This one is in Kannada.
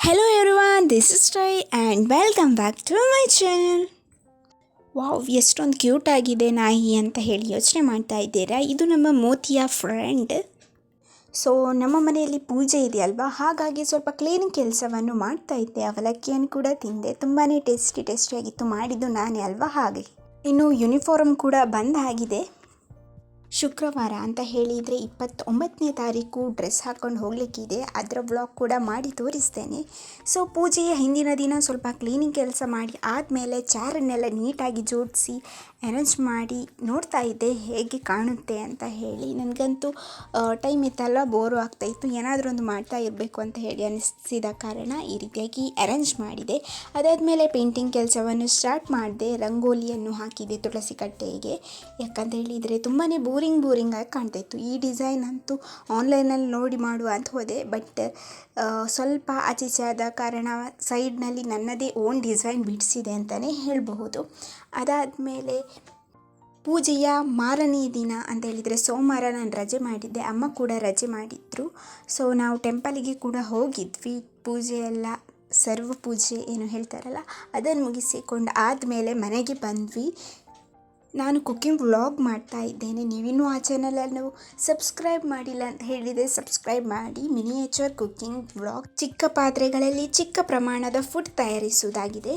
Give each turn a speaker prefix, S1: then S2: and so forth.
S1: Hello everyone, this is Troy and welcome back to my channel. Wow, ಎಷ್ಟೊಂದು ಕ್ಯೂಟ್ ಆಗಿದೆ ನಾಯಿ ಅಂತ ಹೇಳಿ ಯೋಚನೆ ಮಾಡ್ತಾ ಇದ್ದೀರಾ. ಇದು ನಮ್ಮ ಮೋತಿಯ ಫ್ರೆಂಡ್. ಸೊ ನಮ್ಮ ಮನೆಯಲ್ಲಿ ಪೂಜೆ ಇದೆಯಲ್ವಾ, ಹಾಗಾಗಿ ಸ್ವಲ್ಪ ಕ್ಲೀನಿಂಗ್ ಕೆಲಸವನ್ನು ಮಾಡ್ತಾ ಇದ್ದೆ. ಅವಲಕ್ಕಿಯನ್ನು ಕೂಡ ತಿಂದೆ. ತುಂಬಾ ಟೇಸ್ಟಿಯಾಗಿತ್ತು. ಮಾಡಿದ್ದು ನಾನೇ ಅಲ್ವಾ, ಹಾಗೆ. ಇನ್ನು ಯೂನಿಫಾರ್ಮ್ ಕೂಡ ಬಂದಾಗಿದೆ. ಶುಕ್ರವಾರ ಅಂತ ಹೇಳಿದರೆ 29ನೇ ತಾರೀಕು ಡ್ರೆಸ್ ಹಾಕ್ಕೊಂಡು ಹೋಗಲಿಕ್ಕಿದೆ. ಅದರ ವ್ಲಾಗ್ ಕೂಡ ಮಾಡಿ ತೋರಿಸ್ತೇನೆ. ಸೊ ಪೂಜೆಯ ಹಿಂದಿನ ದಿನ ಸ್ವಲ್ಪ ಕ್ಲೀನಿಂಗ್ ಕೆಲಸ ಮಾಡಿ ಆದಮೇಲೆ ಚಾರನ್ನೆಲ್ಲ ನೀಟಾಗಿ ಜೋಡಿಸಿ ಅರೇಂಜ್ ಮಾಡಿ ನೋಡ್ತಾ ಇದ್ದೆ ಹೇಗೆ ಕಾಣುತ್ತೆ ಅಂತ ಹೇಳಿ. ನನಗಂತೂ ಟೈಮ್ ಇತ್ತಲ್ಲ, ಬೋರು ಆಗ್ತಾಯಿತ್ತು, ಏನಾದರೂ ಒಂದು ಮಾಡ್ತಾ ಇರಬೇಕು ಅಂತ ಹೇಳಿ ಅನಿಸಿದ ಕಾರಣ ಈ ರೀತಿಯಾಗಿ ಅರೇಂಜ್ ಮಾಡಿದೆ. ಅದಾದಮೇಲೆ ಪೇಂಟಿಂಗ್ ಕೆಲಸವನ್ನು ಸ್ಟಾರ್ಟ್ ಮಾಡಿದೆ. ರಂಗೋಲಿಯನ್ನು ಹಾಕಿದೆ ತುಳಸಿ ಕಟ್ಟೆಗೆ. ಯಾಕಂತ ಹೇಳಿದರೆ ತುಂಬಾ ಬೋರಿಂಗ್ ಆಗಿ ಕಾಣ್ತಾಯಿತ್ತು. ಈ ಡಿಸೈನ್ ಅಂತೂ ಆನ್ಲೈನಲ್ಲಿ ನೋಡಿ ಮಾಡುವ ಅಂತ ಹೋದೆ, ಬಟ್ ಸ್ವಲ್ಪ ಆಚೀಚೆ ಆದ ಕಾರಣ ಸೈಡ್ನಲ್ಲಿ ನನ್ನದೇ ಓನ್ ಡಿಸೈನ್ ಬಿಡಿಸಿದೆ ಅಂತಲೇ ಹೇಳಬಹುದು. ಅದಾದಮೇಲೆ ಪೂಜೆಯ ಮಾರನೇ ದಿನ ಅಂತ ಹೇಳಿದರೆ ಸೋಮವಾರ ನಾನು ರಜೆ ಮಾಡಿದ್ದೆ, ಅಮ್ಮ ಕೂಡ ರಜೆ ಮಾಡಿದ್ರು. ಸೊ ನಾವು ಟೆಂಪಲಿಗೆ ಕೂಡ ಹೋಗಿದ್ವಿ. ಪೂಜೆ ಎಲ್ಲ ಸರ್ವ ಪೂಜೆ ಏನು ಹೇಳ್ತಾರಲ್ಲ, ಅದನ್ನು ಮುಗಿಸಿಕೊಂಡು ಆದಮೇಲೆ ಮನೆಗೆ ಬಂದ್ವಿ. ನಾನು ಕುಕ್ಕಿಂಗ್ ವ್ಲಾಗ್ ಮಾಡ್ತಾ ಇದ್ದೇನೆ. ನೀವಿನ್ನೂ ಆ ಚಾನಲನ್ನು ಸಬ್ಸ್ಕ್ರೈಬ್ ಮಾಡಿಲ್ಲ ಅಂತ ಹೇಳಿದರೆ ಸಬ್ಸ್ಕ್ರೈಬ್ ಮಾಡಿ. ಮಿನಿಯೇಚರ್ ಕುಕ್ಕಿಂಗ್ ವ್ಲಾಗ್, ಚಿಕ್ಕ ಪಾತ್ರೆಗಳಲ್ಲಿ ಚಿಕ್ಕ ಪ್ರಮಾಣದ ಫುಡ್ ತಯಾರಿಸುವುದಾಗಿದೆ.